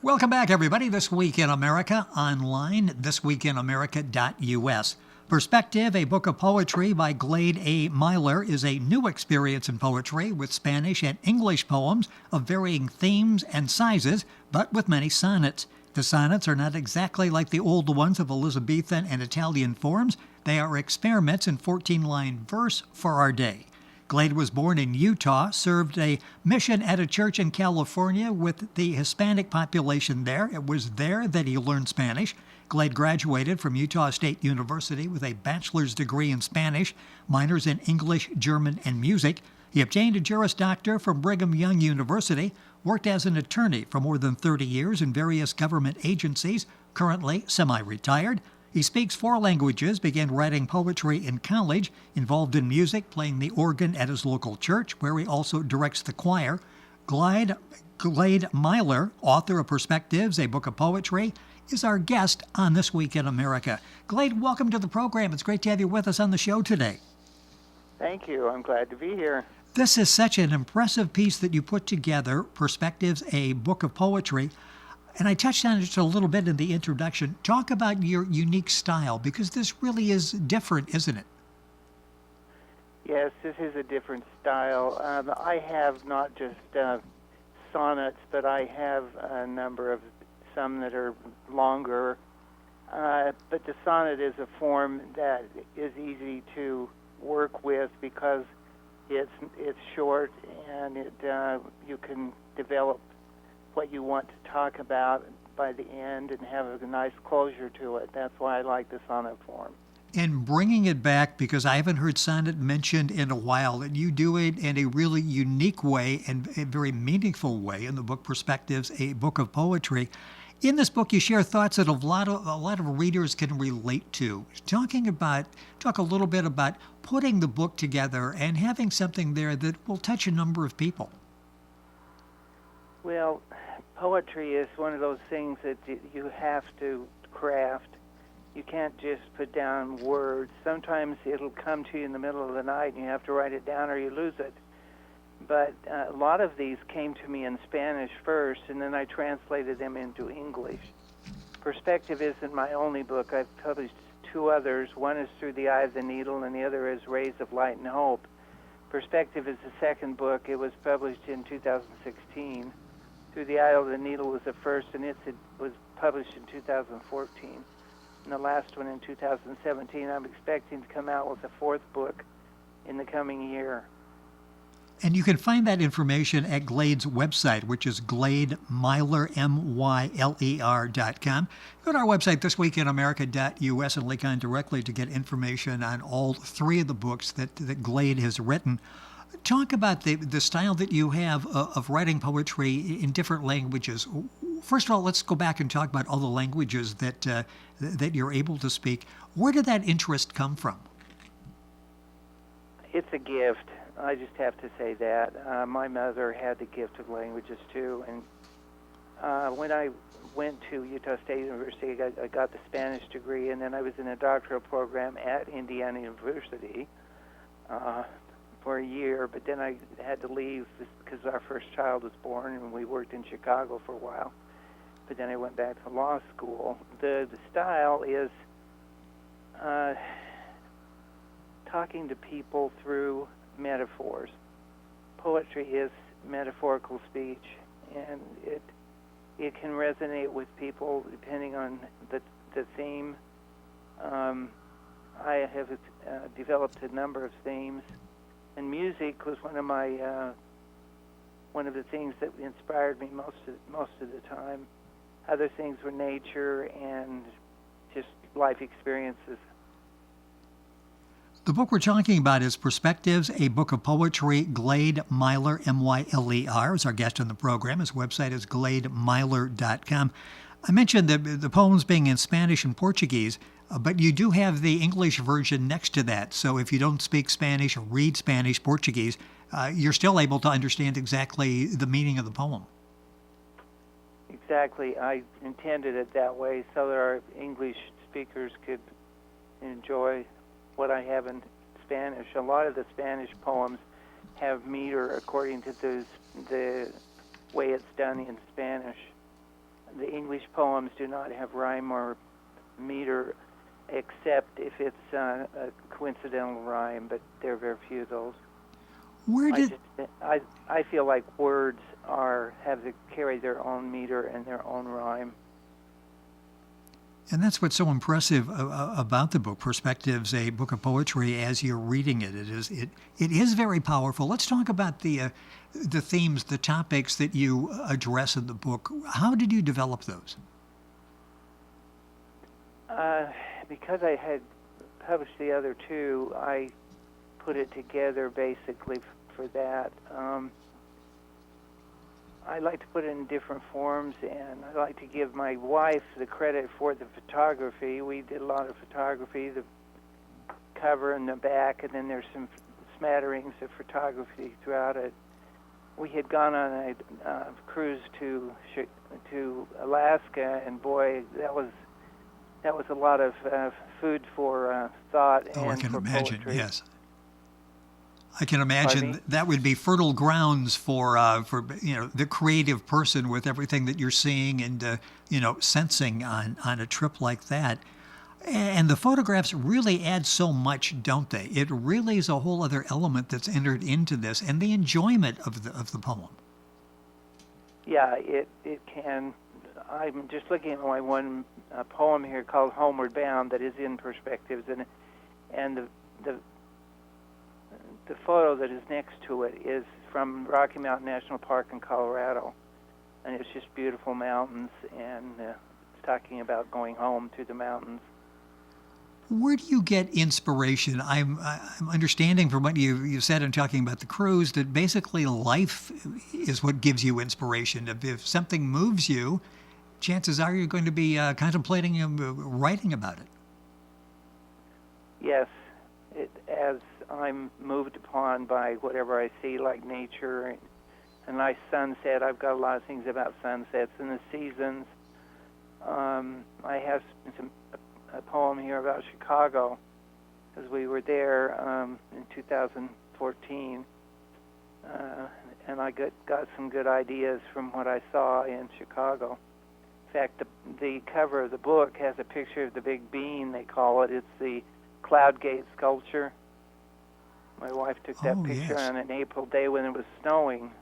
Welcome back, everybody. This Week in America online, thisweekinamerica.us. Perspective, a book of poetry by Glade A. Myler, is a new experience in poetry with Spanish and English poems of varying themes and sizes, but with many sonnets. The sonnets are not exactly like the old ones of Elizabethan and Italian forms. They are experiments in 14-line verse for our day. Glade was born in Utah, served a mission at a church in California with the Hispanic population there. It was there that he learned Spanish. Glade graduated from Utah State University with a bachelor's degree in Spanish, minors in English, German, and music. He obtained a Juris Doctor from Brigham Young University, worked as an attorney for more than 30 years in various government agencies, currently semi-retired. He speaks 4 languages, began writing poetry in college, involved in music, playing the organ at his local church, where he also directs the choir. Glade Myler, author of Perspectives, a book of poetry, is our guest on This Week in America. Glade, welcome to the program. It's great to have you with us on the show today. Thank you. I'm glad to be here. This is such an impressive piece that you put together, Perspectives, a book of poetry. And I touched on it just a little bit in the introduction. Talk about your unique style, because this really is different, isn't it? Yes, this is a different style. I have not just sonnets, but I have a number of some that are longer. But the sonnet is a form that is easy to work with because it's short and you can develop what you want to talk about by the end and have a nice closure to it. That's why I like the sonnet form. And bringing it back, because I haven't heard sonnet mentioned in a while, and you do it in a really unique way and a very meaningful way in the book Perspectives, a book of poetry. In this book, you share thoughts that a lot of readers can relate to. Talk a little bit about putting the book together and having something there that will touch a number of people. Well, poetry is one of those things that you have to craft. You can't just put down words. Sometimes it'll come to you in the middle of the night and you have to write it down or you lose it. But a lot of these came to me in Spanish first, and then I translated them into English. Perspective isn't my only book. I've published 2 others. One is Through the Eye of the Needle, and the other is Rays of Light and Hope. Perspective is the second book. It was published in 2016. Through the Eye of the Needle was the first, and it was published in 2014. And the last one in 2017. I'm expecting to come out with a 4th book in the coming year. And you can find that information at Glade's website, which is GladeMyler, MYLER.com. Go to our website, thisweekinamerica.us, and link on directly to get information on all 3 of the books that Glade has written. Talk about the style that you have of writing poetry in different languages. First of all, let's go back and talk about all the languages that you're able to speak. Where did that interest come from? It's a gift. I just have to say that. My mother had the gift of languages, too. And when I went to Utah State University, I got the Spanish degree, and then I was in a doctoral program at Indiana University for a year. But then I had to leave because our first child was born, and we worked in Chicago for a while. But then I went back to law school. The style is talking to people through metaphors. Poetry is metaphorical speech, and it can resonate with people depending on the theme. I have developed a number of themes, and music was one of the things that inspired me most of the time. Other things were nature and just life experiences. The book we're talking about is Perspectives, a book of poetry. Glade Myler, MYLER, is our guest on the program. His website is GladeMyler.com. I mentioned the poems being in Spanish and Portuguese, but you do have the English version next to that. So if you don't speak Spanish or read Spanish, Portuguese, you're still able to understand exactly the meaning of the poem. Exactly. I intended it that way so that our English speakers could enjoy what I have in Spanish. A lot of the Spanish poems have meter according to the way it's done in Spanish. the English poems do not have rhyme or meter, except if it's a coincidental rhyme, but there are very few of those. Where did I feel like words have to carry their own meter and their own rhyme. And that's what's so impressive about the book, Perspectives, a book of poetry. As you're reading it, it is very powerful. Let's talk about the themes, the topics that you address in the book. How did you develop those? Because I had published the other two, I put it together basically for that. I like to put it in different forms, and I like to give my wife the credit for the photography. We did a lot of photography, the cover and the back, and then there's some smatterings of photography throughout it. We had gone on a cruise to Alaska, and boy, that was a lot of food for thought and I can for imagine. poetry. Yes, I can imagine that would be fertile grounds for the creative person with everything that you're seeing and sensing on a trip like that. And the photographs really add so much, don't they? It really is a whole other element that's entered into this, and the enjoyment of the poem. Yeah, it can. I'm just looking at my one poem here called Homeward Bound that is in Perspectives, and the photo that is next to it is from Rocky Mountain National Park in Colorado, and it's just beautiful mountains, and it's talking about going home through the mountains. Where do you get inspiration? I'm understanding from what you said in talking about the cruise that basically life is what gives you inspiration. If something moves you, chances are you're going to be contemplating writing about it. Yes, as I'm moved upon by whatever I see, like nature, a nice sunset. I've got a lot of things about sunsets and the seasons. I have a poem here about Chicago, because we were there in 2014, and I got some good ideas from what I saw in Chicago. In fact, the cover of the book has a picture of the big bean, they call it. It's the Cloud Gate sculpture. My wife took that picture on an April day when it was snowing.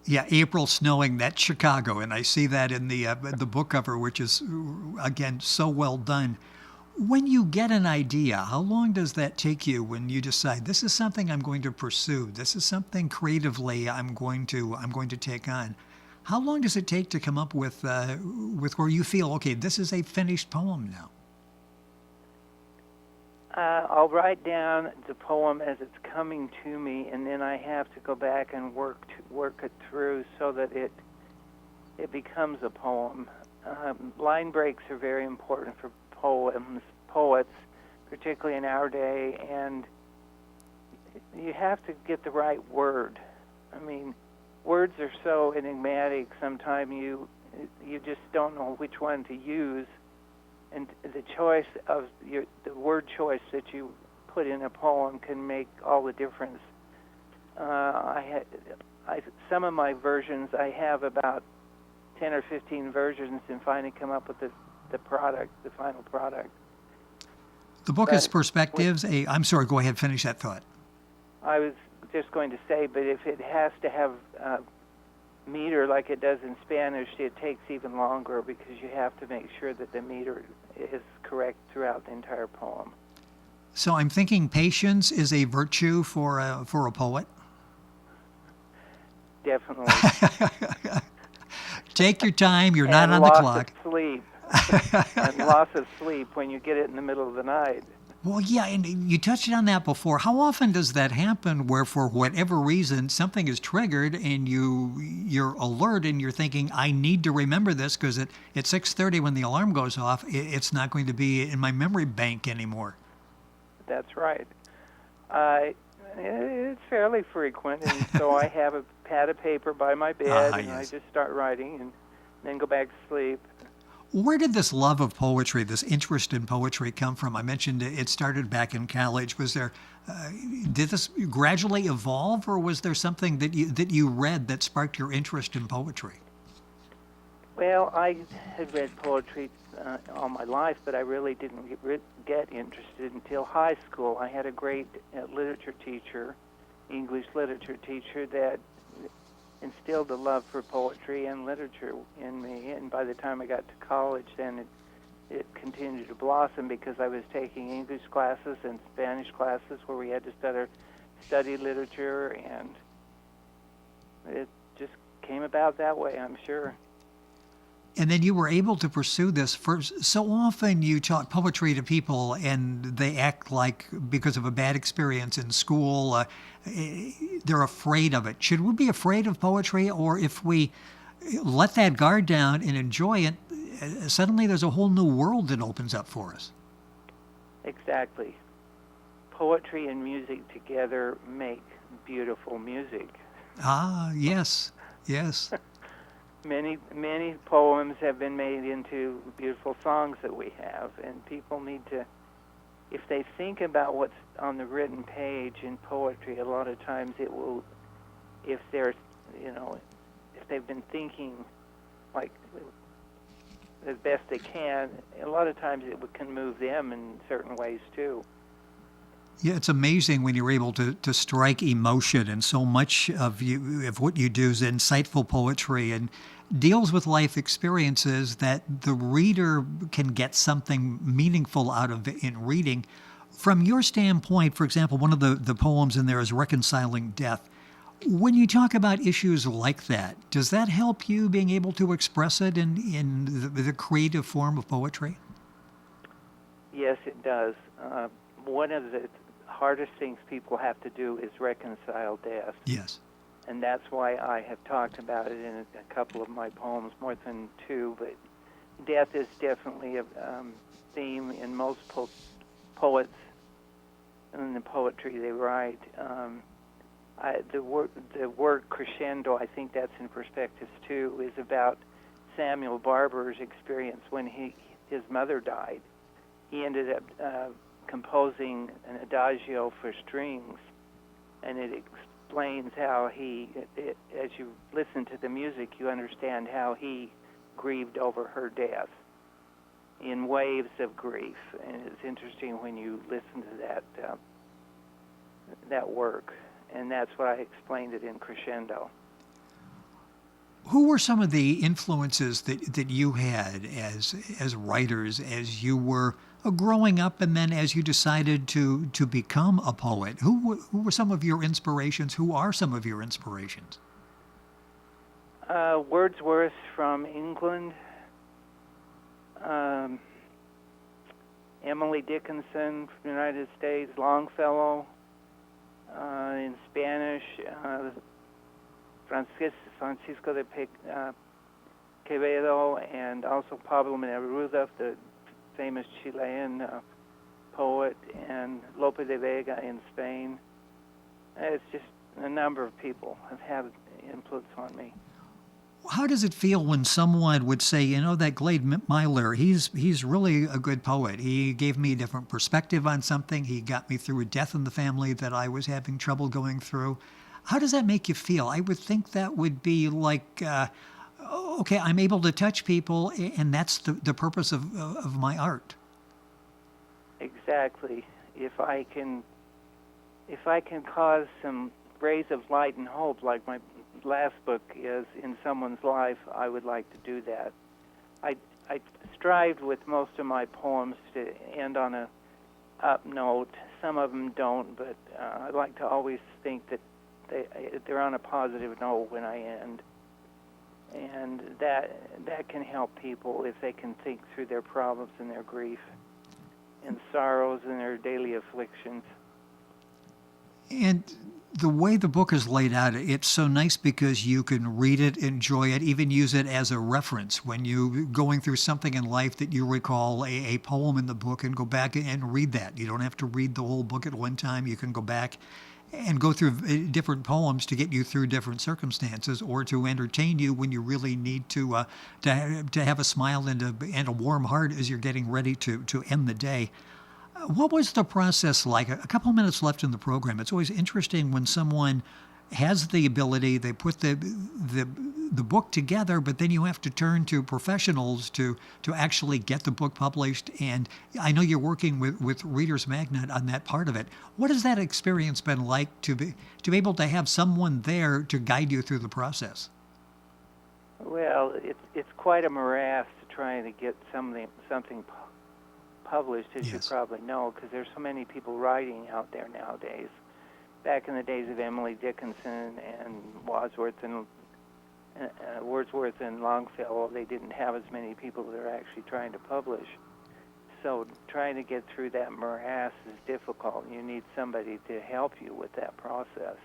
Yeah, April snowing, that's Chicago, and I see that in the book cover, which is, again, so well done. When you get an idea, how long does that take you when you decide this is something I'm going to pursue, this is something creatively I'm going to take on? How long does it take to come up with where you feel, okay, this is a finished poem now? I'll write down the poem as it's coming to me, and then I have to go back and work it through so that it becomes a poem. Line breaks are very important for poets, particularly in our day, and you have to get the right word. I mean, words are so enigmatic. Sometimes you just don't know which one to use. And the choice of the word choice that you put in a poem can make all the difference. Some of my versions, I have about 10 or 15 versions, and finally come up with the final product. The book is Perspectives. I'm sorry, go ahead, finish that thought. I was just going to say, but if it has to have meter like it does in Spanish, it takes even longer because you have to make sure that the meter is correct throughout the entire poem. So I'm thinking patience is a virtue for a poet. Definitely. Take your time. You're not on the clock. And loss of sleep. And loss of sleep when you get it in the middle of the night. Well, yeah, and you touched on that before. How often does that happen where, for whatever reason, something is triggered and you're alert and you're thinking, I need to remember this because at 6:30 when the alarm goes off, it's not going to be in my memory bank anymore? That's right. It's fairly frequent, and so I have a pad of paper by my bed, and I just start writing and then go back to sleep. Where did this love of poetry, this interest in poetry come from? I mentioned it started back in college. Was there, did this gradually evolve, or was there something that you read that sparked your interest in poetry? Well, I had read poetry all my life, but I really didn't get interested until high school. I had a great literature teacher, English literature teacher, that instilled a love for poetry and literature in me. And by the time I got to college, then it continued to blossom because I was taking English classes and Spanish classes where we had to study literature, and it just came about that way, I'm sure. And then you were able to pursue this. So often you taught poetry to people and they act like, because of a bad experience in school, they're afraid of it. Should we be afraid of poetry, or if we let that guard down and enjoy it, suddenly there's a whole new world that opens up for us? Exactly. Poetry and music together make beautiful music. Ah, yes, yes. Many poems have been made into beautiful songs that we have, and people need to, if they think about what's on the written page in poetry, a lot of times it will, if they're, if they've been thinking like as best they can, a lot of times it can move them in certain ways too. Yeah, it's amazing when you're able to strike emotion, and so much of what you do is insightful poetry and deals with life experiences that the reader can get something meaningful out of in reading. From your standpoint, for example, one of the poems in there is Reconciling Death. When you talk about issues like that, does that help you being able to express it in the creative form of poetry? Yes, it does. One of the hardest things people have to do is reconcile death. Yes. And that's why I have talked about it in a couple of my poems, more than two. But death is definitely a theme in most poets and the poetry they write. The word crescendo, I think that's in Perspectives too, is about Samuel Barber's experience when his mother died. He ended up composing an adagio for strings, and it explains how as you listen to the music, you understand how he grieved over her death in waves of grief. And it's interesting when you listen to that work, and that's why I explained it in Crescendo. Who were some of the influences that you had as writers as you were growing up, and then as you decided to become a poet? Who were some of your inspirations? Who are some of your inspirations? Wordsworth from England, Emily Dickinson from the United States, Longfellow in Spanish, Francisco de Quevedo, and also Pablo Neruda, the famous Chilean poet, and Lope de Vega in Spain. It's just a number of people have had influence on me. How does it feel when someone would say, that Glade Myler, he's really a good poet. He gave me a different perspective on something. He got me through a death in the family that I was having trouble going through. How does that make you feel? I would think that would be like, okay, I'm able to touch people, and that's the purpose of my art. Exactly. If I can cause some rays of light and hope, like my last book is, in someone's life, I would like to do that. I strived with most of my poems to end on a up note. Some of them don't, but I like to always think that they're on a positive note when I end, and that can help people if they can think through their problems and their grief and sorrows and their daily afflictions. And the way the book is laid out, it's so nice because you can read it, enjoy it, even use it as a reference when you're going through something in life that you recall a poem in the book, and go back and read that. You don't have to read the whole book at one time. You can go back and go through different poems to get you through different circumstances, or to entertain you when you really need to have a smile and a warm heart as you're getting ready to end the day. What was the process like? A couple minutes left in the program. It's always interesting when someone has the ability, they put the book together, but then you have to turn to professionals to actually get the book published. And I know you're working with Reader's Magnet on that part of it. What has that experience been like to be able to have someone there to guide you through the process? Well, it's quite a morass to try to get something published, as you probably know, because there's so many people writing out there nowadays. Back in the days of Emily Dickinson and Wordsworth and Longfellow, they didn't have as many people that are actually trying to publish. So trying to get through that morass is difficult. You need somebody to help you with that process.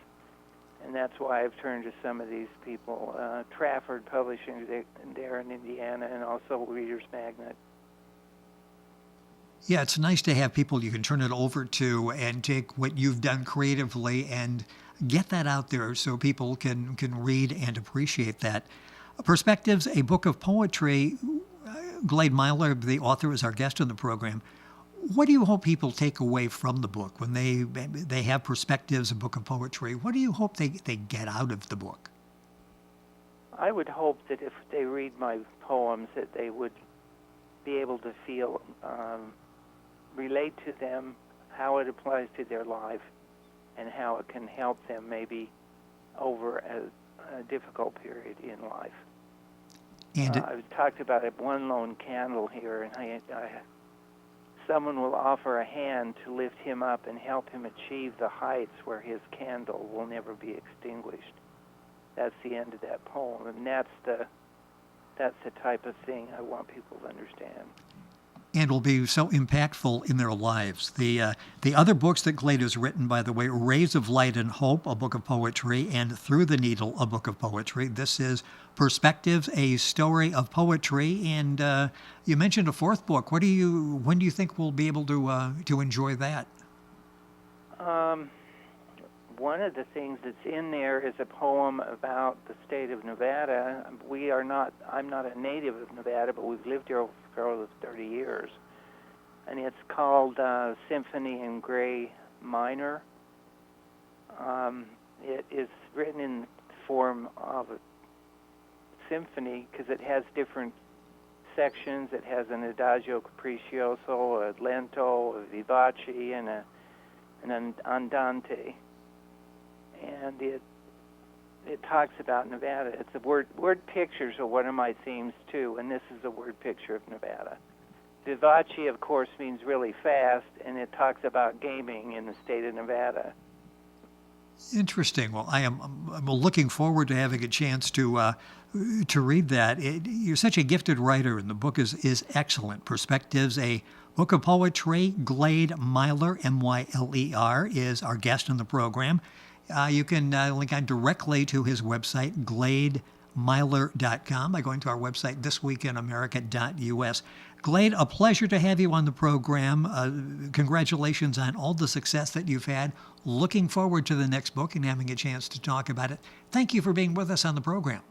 And that's why I've turned to some of these people, Trafford Publishing there in Indiana, and also Reader's Magnet. Yeah, it's nice to have people you can turn it over to and take what you've done creatively and get that out there so people can read and appreciate that. Perspectives, a book of poetry. Glade Myler, the author, is our guest on the program. What do you hope people take away from the book when they have Perspectives, a book of poetry? What do you hope they get out of the book? I would hope that if they read my poems that they would be able to feel, relate to them, how it applies to their life, and how it can help them maybe over a difficult period in life. And I've talked about it, one lone candle here, and someone will offer a hand to lift him up and help him achieve the heights where his candle will never be extinguished. That's the end of that poem, and that's the type of thing I want people to understand. And will be so impactful in their lives. The other books that Glade has written, by the way, Rays of Light and Hope, a book of poetry, and Through the Needle, a book of poetry. This is Perspectives, a story of poetry. And you mentioned a fourth book. When do you think we'll be able to enjoy that? One of the things that's in there is a poem about the state of Nevada. I'm not a native of Nevada, but we've lived here for over 30 years. And it's called Symphony in Gray Minor. It is written in the form of a symphony because it has different sections. It has an adagio capriccioso, a lento, a vivace, and an andante. And it talks about Nevada. It's a word pictures are one of my themes too, and this is a word picture of Nevada. Vivace, of course, means really fast, and it talks about gaming in the state of Nevada. Interesting. Well, I'm looking forward to having a chance to read that. You're such a gifted writer, and the book is excellent. Perspectives, a book of poetry. Glade Myler, Myler, is our guest on the program. You can link on directly to his website, glademyler.com, by going to our website, thisweekinamerica.us. Glade, a pleasure to have you on the program. Congratulations on all the success that you've had. Looking forward to the next book and having a chance to talk about it. Thank you for being with us on the program.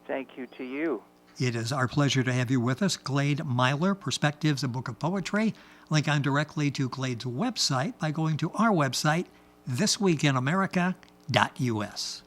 Thank you to you. It is our pleasure to have you with us. Glade Myler, Perspectives, a book of poetry. Link on directly to Glade's website by going to our website, thisweekinamerica.us.